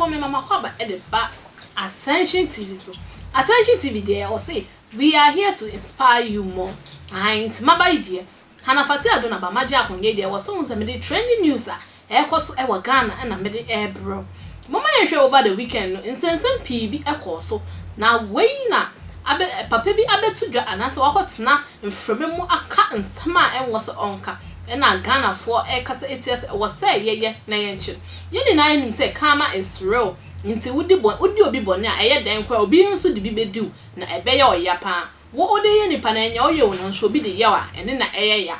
me mama kwaba e de ba Attention TV so. Attention TV there or say we are here to inspire you more. Ain't maba idea. Hana fati adona ba maji akonye there was someone me trending news ekoso e wa Ghana na me de bro. Mama ye over the weekend no insensem PB ekoso. Na wey na abe papa bi abetudwa anase wakotena mfrememu aka nsama enwo se onka. Na Ghana for kasa etias was say ye na ye nchi. Ye na nim say karma is real. Nti wudi obi bone a eye den kwa obi nso de bi bedu na ebe ye oya pa wo ode ye nipa na enya oye wo nso obi de yewa ene na eye ya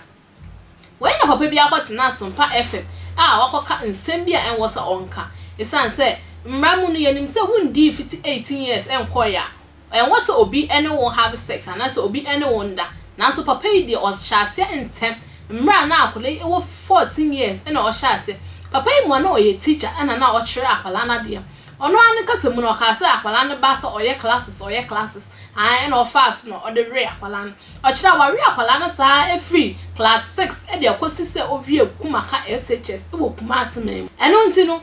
we na papa bi akotena asompa FM a wakoka nsem bi a enwo se onka esan se mmramu no ye nim se wundi 18 years enkoya enwo se obi ene won have sex ana se obi ene won da na so papa yi de o hyase entem mmra na akole e wo 14 years ene o hyase papa yi mo na oye teacher ana na o kire akwala na de ono an kasemu no ka se akwala ne ba se oye classes and no fast no or the re akwala no o kira wa re akwala no sa free class 6 e de akosi se ovie kumaka SHS e wo kuma asem eno nti no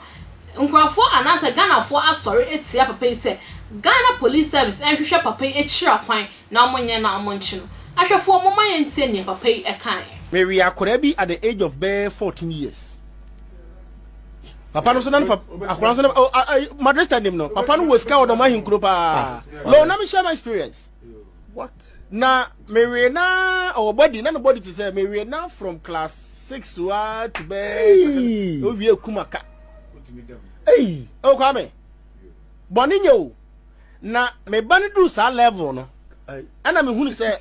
nkrofo anasa Ghana fo asori etia papa yi se Ghana Police Service enhwehwe papa yi ekira kwan na omonye na omonchi no ahwefo mo man ntie ne papa yi ekan Mary akora bi at the age of 14 years. Papa no so na akora so na madre stand him no. Papa no was scared of my hinkro pa. No, na me share my experience. What? Na Mary na our body na nobody to say Mary na from class 6 to be o wie kumaka. Hey, o kwame. Boni nyo. Na me bani do sa level no. Ana me hunu say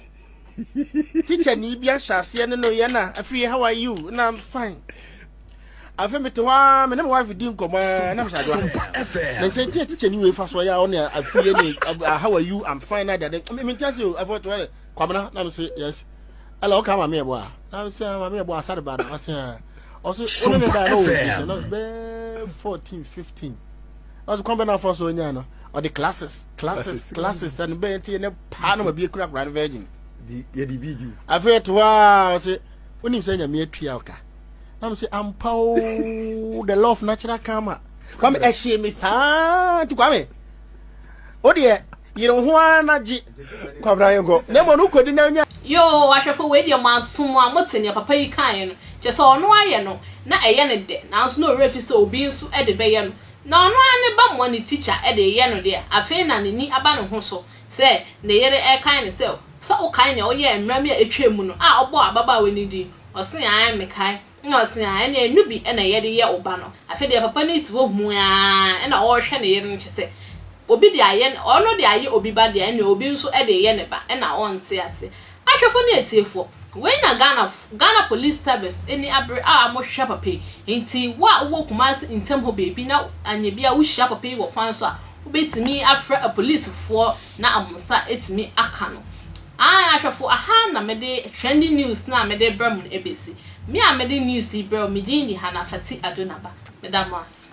teacher ni bia hyase no ye na afri how are you? Na I'm fine. Afa me to wa me na my wife dim koma na me shadwa. Na say teacher ni we fa so ya on afri ni how are you? I'm fine na dey. Me tell you I thought well kwamna na me say yes. Hello come ma me ebo a. Na me say ma me ebo asade ba na say also only that no 14 15. Was come na for so nya no. Or the classes and be enti ne pa na ma bi kura grand virgin. The video. I feel to wa say when him say me atua oka. Na me say ampa the love natural karma. Come e hye me sa ti kwa me. O de yire ho anaji Kwabra yengo. Na mo no kodi na nya. Yo ahwefo we de mansom a motene papa yi kan no. Je se ono aye no na eye ne de. Na so no refi so obi nso e de be ye no. Na ono ane ba mo ni teacher e de ye no de. Afi na ni aba no ho so. Say ne yere e kan ne se so o kan ne o ye mmram ya etwemu no a obo ababa we ni di o se an me kai na o se an ne enu bi na ye de ye oba no afi de papa ni tiwo hu a na o hwe ne yere nche se obi de aye ono de aye obi ba de na obi nso e de ye ne ba na o nte ase ahwefo ne etiefo we na Ghana Police Service eni abre a mo hwa papa nti wa wo kumase intem ho bebi na anye bia wo hwa papa wo kwan so a obetimi afra a police for na amusa etimi aka no ahwefo aha na mede trending news na mede bram ebesi me a mede news bro me din ni Hana Fati Adonaba medamos